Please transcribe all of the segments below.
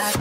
Hi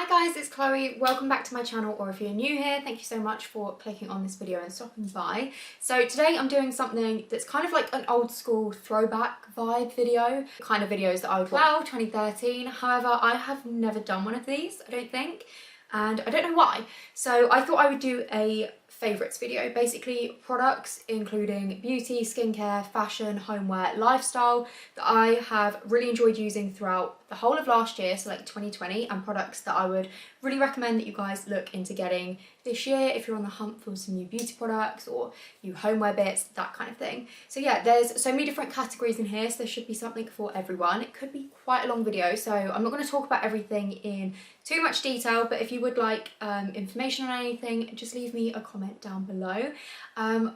guys, it's Chloe. Welcome back to my channel, or if you're new here, thank you so much for clicking on this video and stopping by. So today I'm doing something that's kind of like an old school throwback vibe video, kind of videos that I would watch 2013. However, I have never done one of these, I don't think, and I don't know why. So I thought I would do a favourites video, basically products including beauty, skincare, fashion, homeware, lifestyle that I have really enjoyed using throughout the whole of last year, so like 2020, and products that I would really recommend that you guys look into getting this year if you're on the hunt for some new beauty products or new homeware bits, that kind of thing. So yeah, there's so many different categories in here, so there should be something for everyone. It could be quite a long video, so I'm not going to talk about everything in too much detail, but if you would like information on anything, just leave me a comment down below.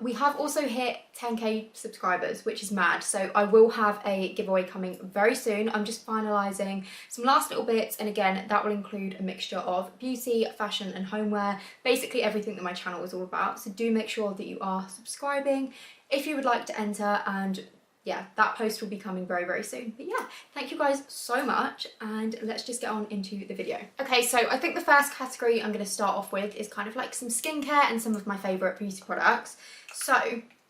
We have also hit 10k subscribers, which is mad, so I will have a giveaway coming very soon. I'm just finalising some last little bits, and again that will include a mixture of beauty, fashion and homeware, basically everything that my channel is all about. So do make sure that you are subscribing if you would like to enter, and yeah, that post will be coming very, very soon. But yeah, thank you guys so much, and let's just get on into the video. Okay, so I think the first category I'm going to start off with is kind of like some skincare and some of my favourite beauty products. So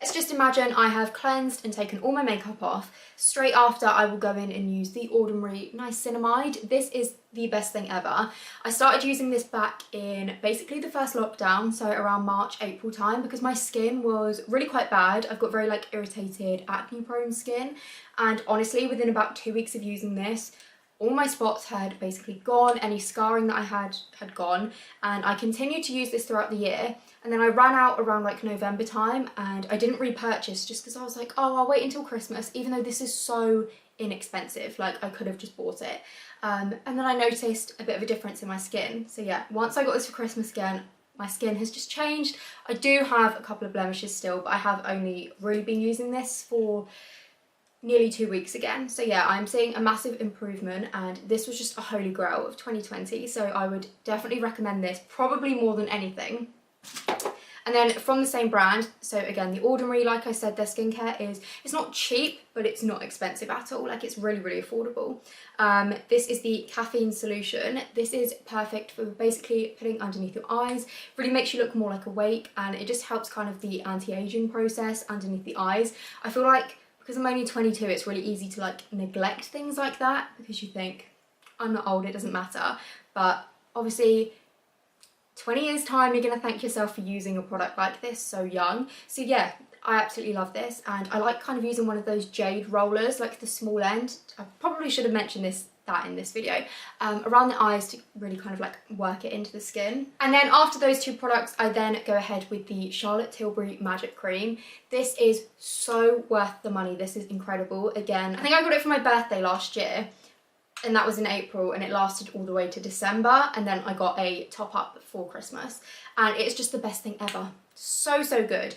let's just imagine I have cleansed and taken all my makeup off. Straight after, I will go in and use the Ordinary Niacinamide. This is the best thing ever. I started using this back in basically the first lockdown, so around March, April time, because my skin was really quite bad. I've got very like irritated, acne prone skin, and honestly within about 2 weeks of using this, all my spots had basically gone, any scarring that I had gone, and I continued to use this throughout the year. And then I ran out around like November time, and I didn't repurchase just because I was like, oh, I'll wait until Christmas, even though this is so inexpensive, like I could have just bought it. And then I noticed a bit of a difference in my skin. So yeah, once I got this for Christmas again, my skin has just changed. I do have a couple of blemishes still, but I have only really been using this for nearly 2 weeks again. So yeah, I'm seeing a massive improvement, and this was just a holy grail of 2020. So I would definitely recommend this, probably more than anything. And then from the same brand, so again, The Ordinary, like I said, their skincare it's not cheap, but it's not expensive at all. Like, it's really, really affordable. This is the caffeine solution. This is perfect for basically putting underneath your eyes. Really makes you look more like awake, and it just helps kind of the anti-aging process underneath the eyes. I feel like because I'm only 22, it's really easy to like neglect things like that because you think, I'm not old, it doesn't matter. But obviously 20 years time, you're going to thank yourself for using a product like this so young. So yeah, I absolutely love this, and I like kind of using one of those jade rollers, like the small end. I probably should have mentioned that in this video, around the eyes to really kind of like work it into the skin. And then after those two products, I then go ahead with the Charlotte Tilbury Magic Cream. This is so worth the money. This is incredible. Again, I think I got it for my birthday last year, and that was in April, and it lasted all the way to December, and then I got a top up for Christmas, and it's just the best thing ever. So, so good.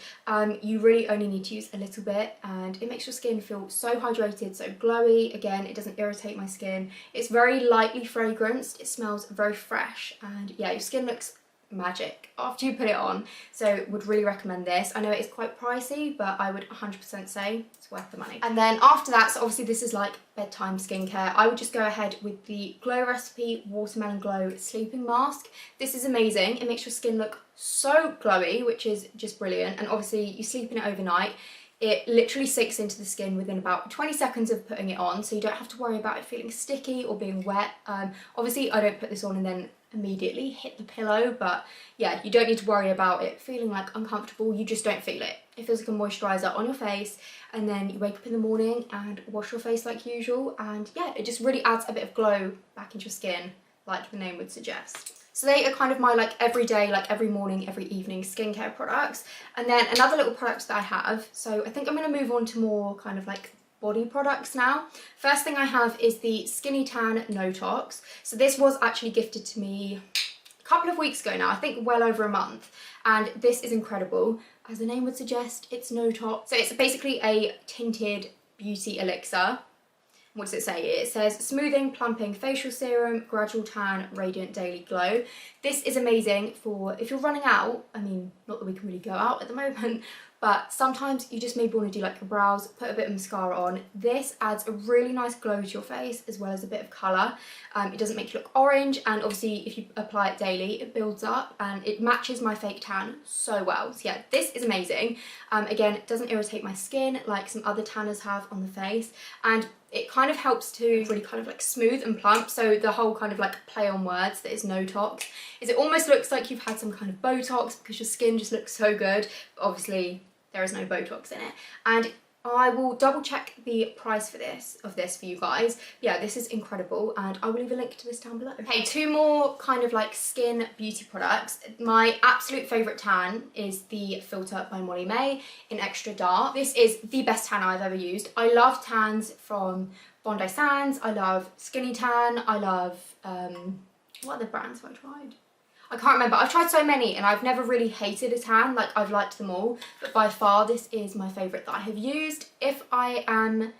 You really only need to use a little bit, and it makes your skin feel so hydrated, so glowy. Again, it doesn't irritate my skin. It's very lightly fragranced. It smells very fresh, and yeah, your skin looks magic after you put it on. So would really recommend this. I know it is quite pricey, but I would 100% say it's worth the money. And then after that, so obviously this is like bedtime skincare, I would just go ahead with the Glow Recipe Watermelon Glow Sleeping Mask. This is amazing. It makes your skin look so glowy, which is just brilliant. And obviously you sleep in it overnight. It literally sinks into the skin within about 20 seconds of putting it on, so you don't have to worry about it feeling sticky or being wet. Obviously I don't put this on and then immediately hit the pillow, but yeah, you don't need to worry about it feeling like uncomfortable. You just don't feel it. It feels like a moisturizer on your face, and then you wake up in the morning and wash your face like usual, and yeah, it just really adds a bit of glow back into your skin, like the name would suggest. So they are kind of my like everyday, like every morning, every evening skincare products. And then another little product that I have, so I think I'm going to move on to more kind of like body products now. First thing I have is the Skinny Tan No Tox. So this was actually gifted to me a couple of weeks ago now, I think well over a month, and this is incredible. As the name would suggest, it's no tox. So it's basically a tinted beauty elixir. what does it say? It says smoothing, plumping facial serum, gradual tan, radiant daily glow. This is amazing for if you're running out. I mean, not that we can really go out at the moment, but sometimes you just maybe want to do like your brows, put a bit of mascara on. This adds a really nice glow to your face as well as a bit of colour. It doesn't make you look orange, and obviously if you apply it daily it builds up and it matches my fake tan so well. So yeah, this is amazing. Again, it doesn't irritate my skin like some other tanners have on the face, and it kind of helps to really kind of like smooth and plump. So the whole kind of like play on words that is no-tox is it almost looks like you've had some kind of Botox because your skin just looks so good. But obviously there is no Botox in it. And I will double check the price for this for you guys. Yeah, this is incredible, and I will leave a link to this down below. Okay, 2 more kind of like skin beauty products. My absolute favourite tan is the filter by Molly May in Extra Dark. This is the best tan I've ever used. I love tans from Bondi Sands, I love Skinny Tan, I love, what other brands have I tried? I can't remember. I've tried so many and I've never really hated a tan. Like, I've liked them all, but by far this is my favourite that I have used. If I'm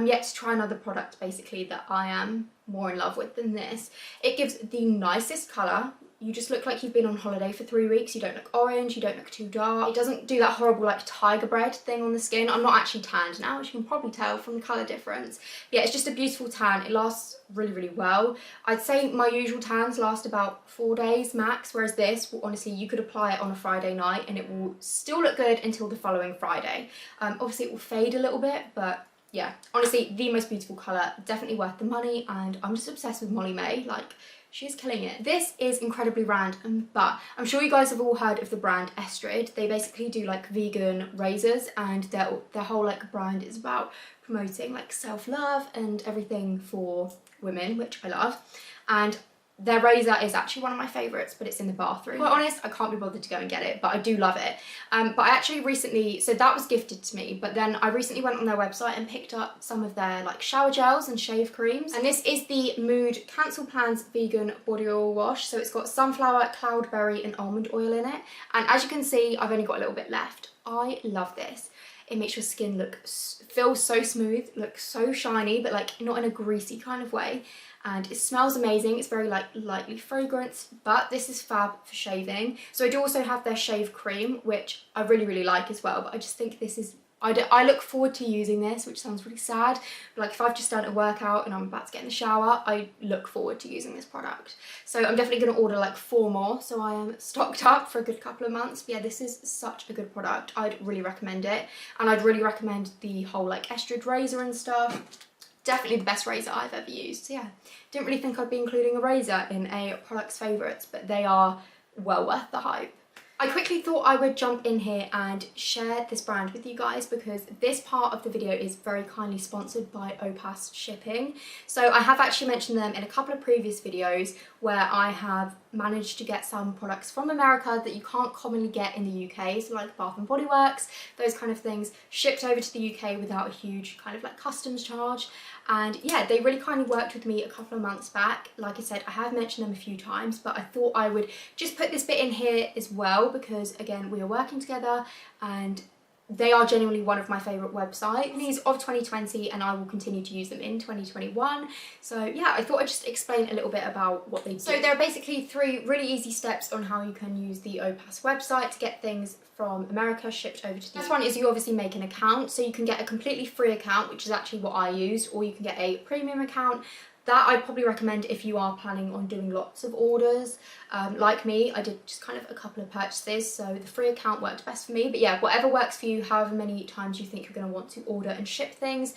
yet to try another product basically that I am more in love with than this. It gives the nicest colour. You just look like you've been on holiday for 3 weeks. You don't look orange, you don't look too dark. It doesn't do that horrible like tiger bread thing on the skin. I'm not actually tanned now, as you can probably tell from the colour difference. Yeah, it's just a beautiful tan. It lasts really, really well. I'd say my usual tans last about 4 days max, whereas this will honestly, you could apply it on a Friday night and it will still look good until the following Friday. Obviously it will fade a little bit, but yeah, honestly, the most beautiful colour, definitely worth the money, and I'm just obsessed with Molly May. Like, she's killing it. This is incredibly random, but I'm sure you guys have all heard of the brand Estrid. They basically do like vegan razors, and their whole like brand is about promoting like self-love and everything for women, which I love. And their razor is actually one of my favourites, but it's in the bathroom. Quite honest, I can't be bothered to go and get it, but I do love it. But I actually recently, so that was gifted to me, but then I recently went on their website and picked up some of their like shower gels and shave creams. And this is the Mood Cancel Plans Vegan Body Oil Wash. So it's got sunflower, cloudberry and almond oil in it. And as you can see, I've only got a little bit left. I love this. It makes your skin feel so smooth, look so shiny, but like not in a greasy kind of way. And it smells amazing. It's very like lightly fragranced, but this is fab for shaving. So I do also have their shave cream, which I really, really like as well, but I just think this is, I look forward to using this, which sounds really sad, but like if I've just done a workout and I'm about to get in the shower, I look forward to using this product. So I'm definitely going to order like 4 more, so I am stocked up for a good couple of months. But yeah, this is such a good product. I'd really recommend it, and I'd really recommend the whole like Estrid razor and stuff. Definitely the best razor I've ever used. So yeah, didn't really think I'd be including a razor in a product's favourites, but they are well worth the hype. I quickly thought I would jump in here and share this brand with you guys, because this part of the video is very kindly sponsored by Opas Shipping. So I have actually mentioned them in a couple of previous videos where I have managed to get some products from America that you can't commonly get in the UK, so like Bath and Body Works, those kind of things, shipped over to the UK without a huge kind of like customs charge. And yeah, they really kindly worked with me a couple of months back. Like I said, I have mentioned them a few times, but I thought I would just put this bit in here as well, because again, we are working together and they are genuinely one of my favourite websites. These of 2020, and I will continue to use them in 2021. So yeah, I thought I'd just explain a little bit about what they do. So there are basically 3 really easy steps on how you can use the Opas website to get things from America shipped over to the UK. First one is you obviously make an account, so you can get a completely free account, which is actually what I used, or you can get a premium account. That I'd probably recommend if you are planning on doing lots of orders. Like me, I did just kind of a couple of purchases, so the free account worked best for me. But yeah, whatever works for you, however many times you think you're going to want to order and ship things,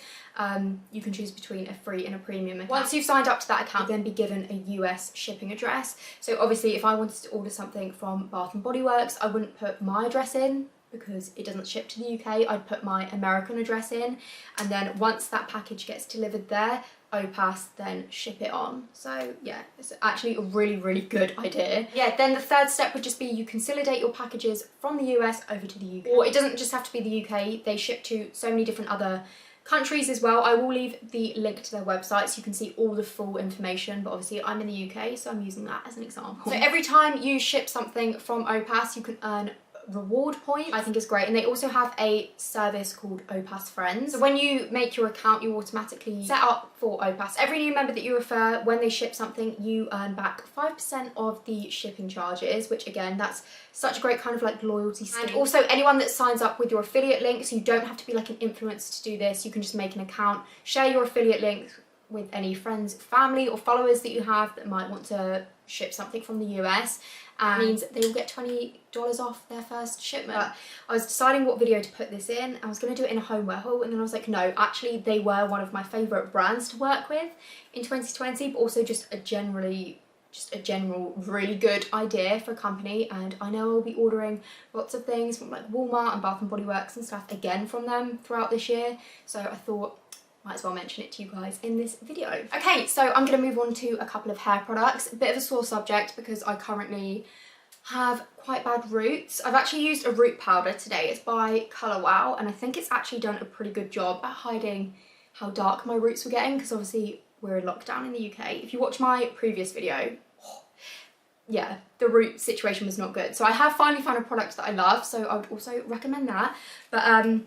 you can choose between a free and a premium account. Once you've signed up to that account, then be given a US shipping address. So obviously if I wanted to order something from Bath and Body Works, I wouldn't put my address in, because it doesn't ship to the UK. I'd put my American address in, and then once that package gets delivered there, Opas then ship it on. So yeah, it's actually a really, really good idea. Yeah, then the third step would just be you consolidate your packages from the US over to the UK. Or it doesn't just have to be the UK, they ship to so many different other countries as well. I will leave the link to their website so you can see all the full information, but obviously I'm in the UK, so I'm using that as an example. So every time you ship something from Opas, you can earn reward point, I think is great. And they also have a service called Opas Friends. So when you make your account, you automatically set up for Opas. Every new member that you refer, when they ship something, you earn back 5% of the shipping charges, which again, that's such a great kind of like loyalty scheme. And also anyone that signs up with your affiliate link, so you don't have to be like an influencer to do this, you can just make an account, share your affiliate link with any friends, family or followers that you have that might want to ship something from the US, and means they will get $20 off their first shipment. But I was deciding what video to put this in. I was going to do it in a homeware haul, and then I was like, no, actually they were one of my favourite brands to work with in 2020, but also just a general really good idea for a company. And I know I'll be ordering lots of things from like Walmart and Bath and Body Works and stuff again from them throughout this year, so I thought might as well mention it to you guys in this video. Okay, so I'm going to move on to a couple of hair products. A bit of a sore subject because I currently have quite bad roots. I've actually used a root powder today. It's by Colour Wow, and I think it's actually done a pretty good job at hiding how dark my roots were getting, because obviously we're in lockdown in the UK. If you watch my previous video, yeah, the root situation was not good. So I have finally found a product that I love, so I would also recommend that. But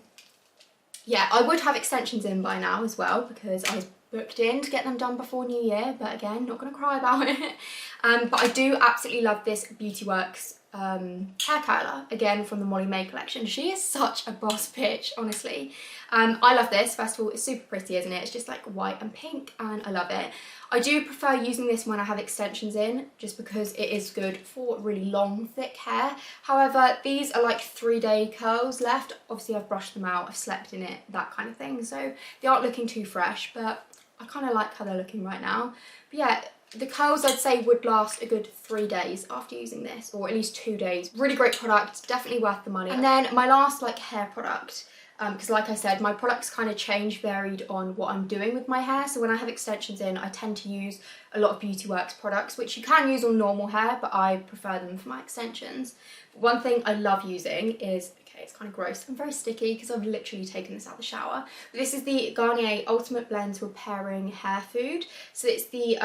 yeah, I would have extensions in by now as well, because I was booked in to get them done before New Year, but again, not going to cry about it. But I do absolutely love this Beauty Works hair curler, again from the Molly May collection. She is such a boss bitch, honestly. I love this. First of all, it's super pretty, isn't it? It's just like white and pink, and I love it. I do prefer using this when I have extensions in, just because it is good for really long, thick hair. However, these are like 3-day curls left. Obviously, I've brushed them out, I've slept in it, that kind of thing. So they aren't looking too fresh, but I kind of like how they're looking right now. But yeah, the curls I'd say would last a good 3 days after using this, or at least 2 days. Really great product, definitely worth the money. And then my last like hair product, because like I said, my products kind of change, varied on what I'm doing with my hair. So when I have extensions in, I tend to use a lot of Beauty Works products, which you can use on normal hair, but I prefer them for my extensions. But one thing I love using is, okay, it's kind of gross and very sticky because I've literally taken this out of the shower. But this is the Garnier Ultimate Blends Repairing Hair Food. So it's the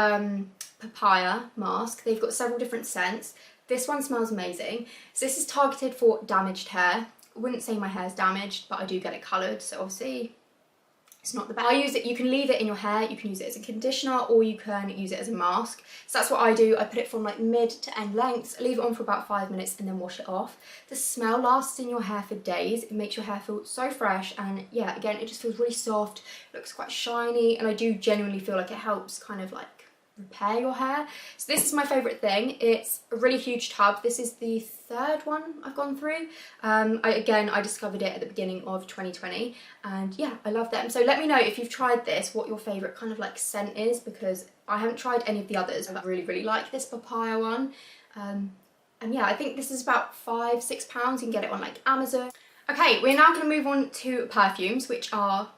papaya mask. They've got several different scents. This one smells amazing. So this is targeted for damaged hair. I wouldn't say my hair's damaged, but I do get it coloured, so obviously it's not the best. I use it, you can leave it in your hair, you can use it as a conditioner, or you can use it as a mask. So that's what I do. I put it from like mid to end lengths, leave it on for about 5 minutes and then wash it off. The smell lasts in your hair for days. It makes your hair feel so fresh, and yeah, again, it just feels really soft, looks quite shiny, and I do genuinely feel like it helps kind of like repair your hair. So this is my favourite thing. It's a really huge tub. This is the 3rd one I've gone through. I discovered it at the beginning of 2020, and yeah, I love them. So let me know if you've tried this, what your favourite kind of like scent is, because I haven't tried any of the others. I really like this papaya one. And yeah, I think this is about £5-6. You can get it on like Amazon. Okay, we're now going to move on to perfumes, which are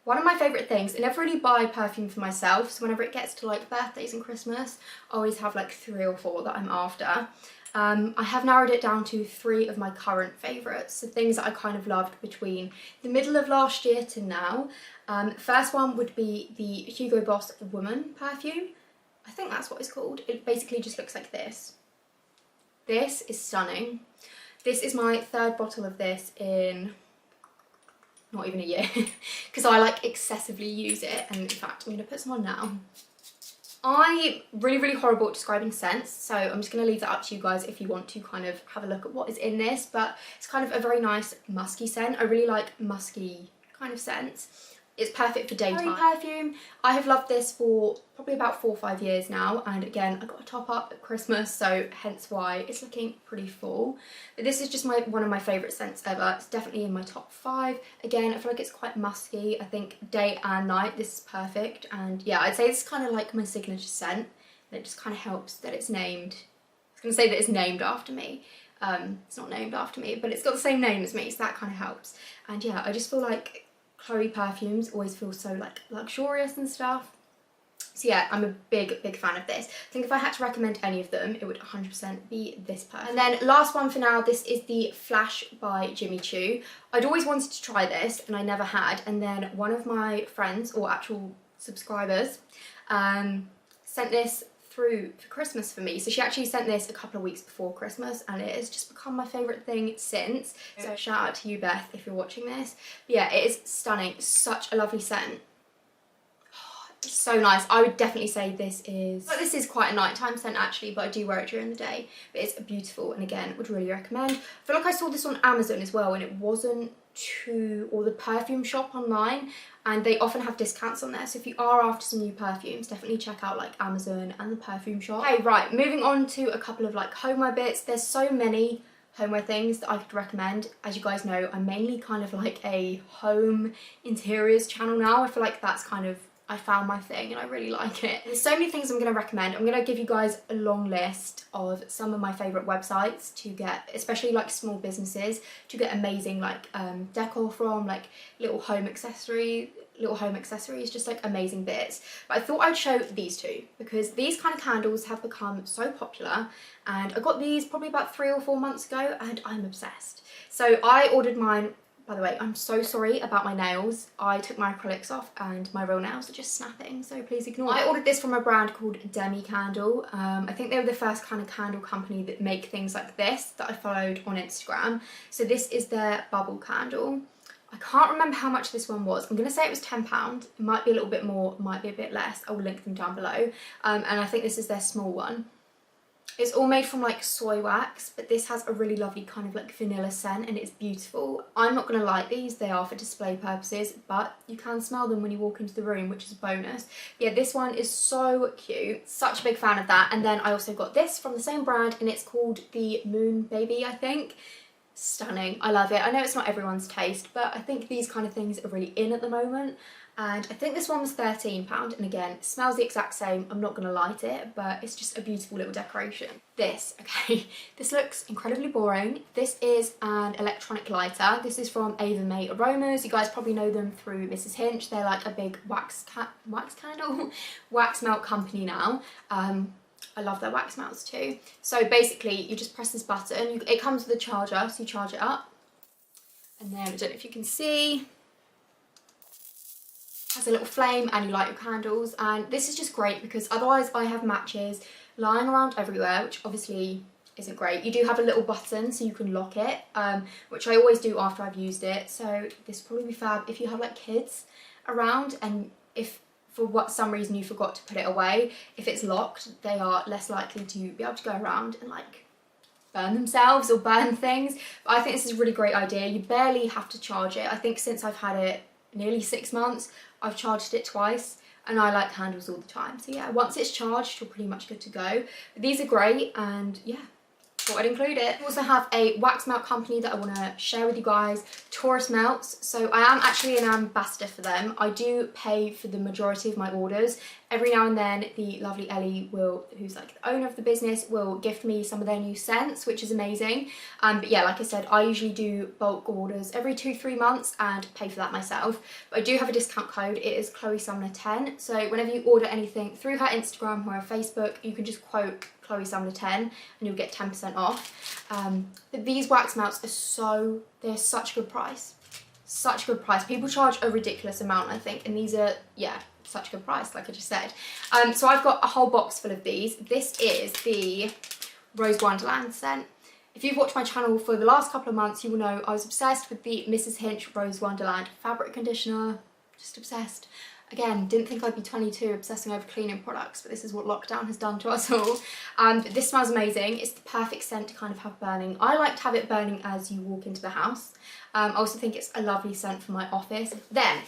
one of my favourite things. I never really buy perfume for myself, so whenever it gets to like birthdays and Christmas, I always have like 3 or 4 that I'm after. I have narrowed it down to 3 of my current favourites, so things that I kind of loved between the middle of last year to now. First one would be the Hugo Boss Woman perfume. I think that's what it's called. It basically just looks like this. This is stunning. This is my 3rd bottle of this in not even a year, because I like excessively use it, and in fact I'm going to put some on now. I'm really horrible at describing scents, so I'm just going to leave that up to you guys if you want to kind of have a look at what is in this, but it's kind of a very nice musky scent. I really like musky kind of scents. It's perfect for daytime. Perfume. I have loved this for probably about 4 or 5 years now, and again I got a top up at Christmas, so hence why it's looking pretty full. But this is just one of my favourite scents ever. It's definitely in my top 5. Again, I feel like it's quite musky. I think day and night this is perfect, and yeah, I'd say this is kind of like my signature scent, and it just kind of helps that it's named. I was going to say that it's named after me. It's not named after me, but it's got the same name as me, so that kind of helps. And yeah, I just feel like Chloe perfumes always feel so like luxurious and stuff. So yeah, I'm a big fan of this. I think if I had to recommend any of them, it would 100% be this perfume. And then last one for now, this is the Flash by Jimmy Choo. I'd always wanted to try this and I never had, and then one of my friends or actual subscribers sent this through for Christmas for me. So she actually sent this a couple of weeks before Christmas and it has just become my favourite thing since. So shout out to you, Beth, if you're watching this. But yeah, it is stunning. Such a lovely scent. It's so nice. I would definitely say this is quite a nighttime scent actually, but I do wear it during the day. But it's beautiful and again, would really recommend. I feel like I saw this on Amazon as well and it wasn't or the perfume shop online, and they often have discounts on there, so if you are after some new perfumes, definitely check out like Amazon and the perfume shop. Okay, right, moving on to a couple of like homeware bits. There's so many homeware things that I could recommend. As you guys know, I'm mainly kind of like a home interiors channel now. I feel like that's kind of, I found my thing and I really like it. There's so many things I'm going to recommend. I'm going to give you guys a long list of some of my favourite websites to get, especially like small businesses, to get amazing like decor from, like little home accessories, just like amazing bits. But I thought I'd show these two because these kind of candles have become so popular, and I got these probably about 3 or 4 months ago and I'm obsessed. So I ordered mine. By the way, I'm so sorry about my nails. I took my acrylics off and my real nails are just snapping, so please ignore. I ordered this from a brand called Demi Candle. I think they were the first kind of candle company that make things like this that I followed on Instagram. So this is their bubble candle. I can't remember how much this one was. I'm going to say it was £10. It might be a little bit more, might be a bit less. I will link them down below. And I think this is their small one. It's all made from like soy wax, but this has a really lovely kind of like vanilla scent and it's beautiful. I'm not going to light these, they are for display purposes, but you can smell them when you walk into the room, which is a bonus. Yeah, this one is so cute. Such a big fan of that. And then I also got this from the same brand and it's called the Moon Baby, I think. Stunning. I love it. I know it's not everyone's taste, but I think these kind of things are really in at the moment. And I think this one was £13, and again, it smells the exact same. I'm not going to light it, but it's just a beautiful little decoration. This, okay, this looks incredibly boring. This is an electronic lighter. This is from Ava May Aromas. You guys probably know them through Mrs. Hinch. They're like a big wax melt company now. I love their wax melts too. So basically, you just press this button. It comes with a charger, so you charge it up. And then, I don't know if you can see, has a little flame and you light your candles, and this is just great because otherwise I have matches lying around everywhere, which obviously isn't great. You do have a little button so you can lock it, which I always do after I've used it, so this will probably be fab if you have like kids around and if for some reason you forgot to put it away. If it's locked, they are less likely to be able to go around and like burn themselves or burn things. But I think this is a really great idea. You barely have to charge it. I think since I've had it nearly 6 months, I've charged it twice, and I light candles all the time. So yeah, once it's charged, you're pretty much good to go. But these are great, and yeah, thought I'd include it. I also have a wax melt company that I want to share with you guys, Taurus Melts. So I am actually an ambassador for them. I do pay for the majority of my orders. Every now and then the lovely Ellie who's like the owner of the business, will gift me some of their new scents, which is amazing. But yeah, like I said, I usually do bulk orders every 2-3 months and pay for that myself. But I do have a discount code. It is Chloe Sumner 10. So whenever you order anything through her Instagram or her Facebook, you can just quote Chloe Sumner 10 and you'll get 10% off. But these wax melts are they're such a good price. Such a good price. People charge a ridiculous amount, I think, and these are, yeah, such a good price, like I just said. So I've got a whole box full of these. This is the Rose Wonderland scent. If you've watched my channel for the last couple of months, you will know I was obsessed with the Mrs. Hinch Rose Wonderland fabric conditioner. Just obsessed. Again, didn't think I'd be 22 obsessing over cleaning products, but this is what lockdown has done to us all. But this smells amazing. It's the perfect scent to kind of have burning. I like to have it burning as you walk into the house. I also think it's a lovely scent for my office. Then,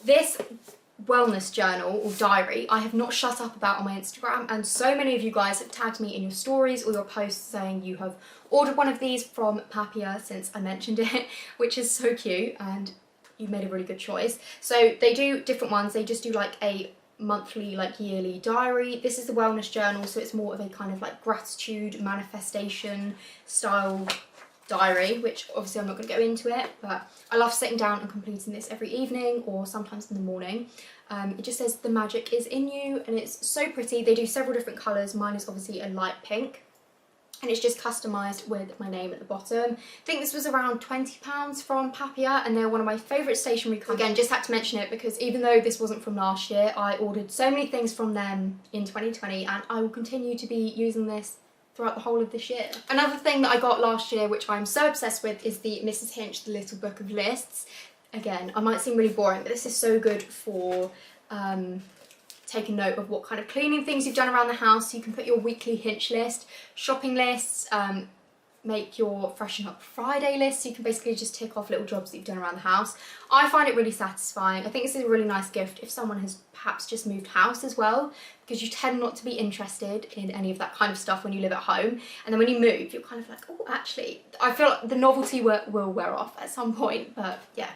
this wellness journal or diary I have not shut up about on my Instagram, and so many of you guys have tagged me in your stories or your posts saying you have ordered one of these from Papia since I mentioned it, which is so cute, and you've made a really good choice. So they do different ones. They just do like a monthly, like yearly diary. This is the wellness journal, so it's more of a kind of like gratitude manifestation style diary, which obviously I'm not going to go into it, but I love sitting down and completing this every evening or sometimes in the morning. It just says the magic is in you, and it's so pretty. They do several different colours. Mine is obviously a light pink. and it's just customised with my name at the bottom. I think this was around £20 from Papier, and they're one of my favourite stationery companies. Again, just had to mention it because even though this wasn't from last year, I ordered so many things from them in 2020, and I will continue to be using this throughout the whole of this year. Another thing that I got last year, which I'm so obsessed with, is the Mrs. Hinch The Little Book of Lists. Again, I might seem really boring, but this is so good for taking note of what kind of cleaning things you've done around the house. You can put your weekly Hinch list, shopping lists, make your freshen up Friday list. So you can basically just tick off little jobs that you've done around the house. I find it really satisfying. I think this is a really nice gift if someone has perhaps just moved house as well, because you tend not to be interested in any of that kind of stuff when you live at home, and then when you move you're kind of like, oh, actually I feel like the novelty will wear off at some point. But yeah,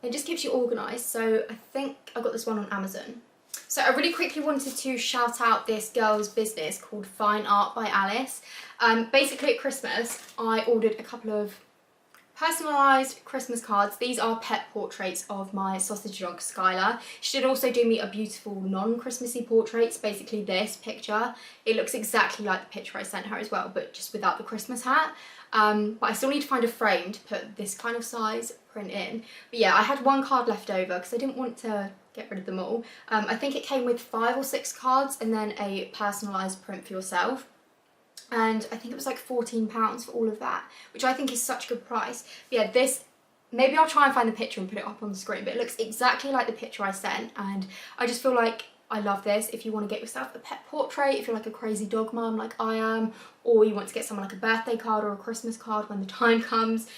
it just keeps you organised. So I think I got this one on Amazon. So I really quickly wanted to shout out this girl's business called Fine Art by Alice. Basically at Christmas I ordered a couple of personalised Christmas cards. These are pet portraits of my sausage dog Skylar. She did also do me a beautiful non-Christmassy portrait, basically this picture. It looks exactly like the picture I sent her as well, but just without the Christmas hat. But I still need to find a frame to put this kind of size print in. But yeah, I had one card left over because I didn't want to get rid of them all. I think it came with 5 or 6 cards and then a personalised print for yourself. And I think it was like £14 for all of that, which I think is such a good price. But yeah, this, maybe I'll try and find the picture and put it up on the screen, but it looks exactly like the picture I sent, and I just feel like I love this. If you want to get yourself a pet portrait, if you're like a crazy dog mum like I am, or you want to get someone like a birthday card or a Christmas card when the time comes,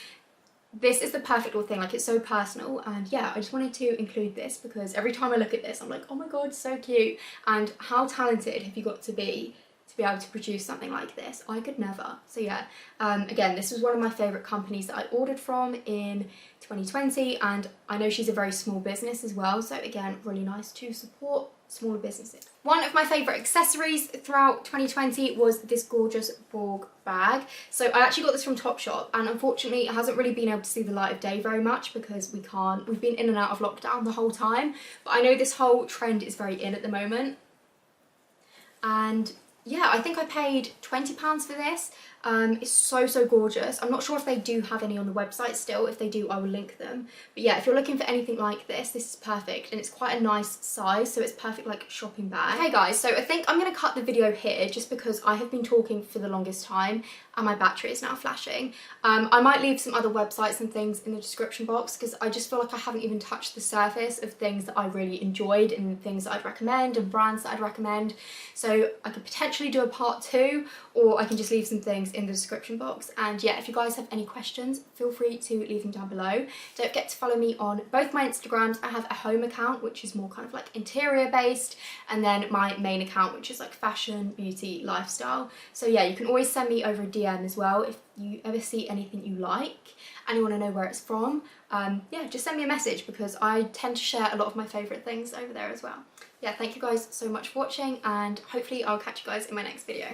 this is the perfect little thing. Like, it's so personal, and yeah, I just wanted to include this because every time I look at this I'm like, oh my god, so cute. And how talented have you got to be able to produce something like this? I could never. So yeah, again, this was one of my favourite companies that I ordered from in 2020, and I know she's a very small business as well, so again, really nice to support smaller businesses. One of my favourite accessories throughout 2020 was this gorgeous Borg bag. So I actually got this from Topshop, and unfortunately it hasn't really been able to see the light of day very much because we've been in and out of lockdown the whole time, but I know this whole trend is very in at the moment. And yeah, I think I paid £20 for this. It's so gorgeous. I'm not sure if they do have any on the website still. If they do, I will link them. But yeah, if you're looking for anything like this is perfect, and it's quite a nice size, so it's perfect like shopping bag. Okay guys, so I think I'm going to cut the video here just because I have been talking for the longest time and my battery is now flashing. I might leave some other websites and things in the description box because I just feel like I haven't even touched the surface of things that I really enjoyed and things that I'd recommend and brands that I'd recommend. So I could potentially do a part 2, or I can just leave some things in the description box. And yeah, if you guys have any questions, feel free to leave them down below. Don't forget to follow me on both my Instagrams. I have a home account, which is more kind of like interior based, and then my main account, which is like fashion, beauty, lifestyle. So yeah, you can always send me over a DM as well if you ever see anything you like and you want to know where it's from. Yeah, just send me a message because I tend to share a lot of my favourite things over there as well. Yeah, thank you guys so much for watching, and hopefully I'll catch you guys in my next video.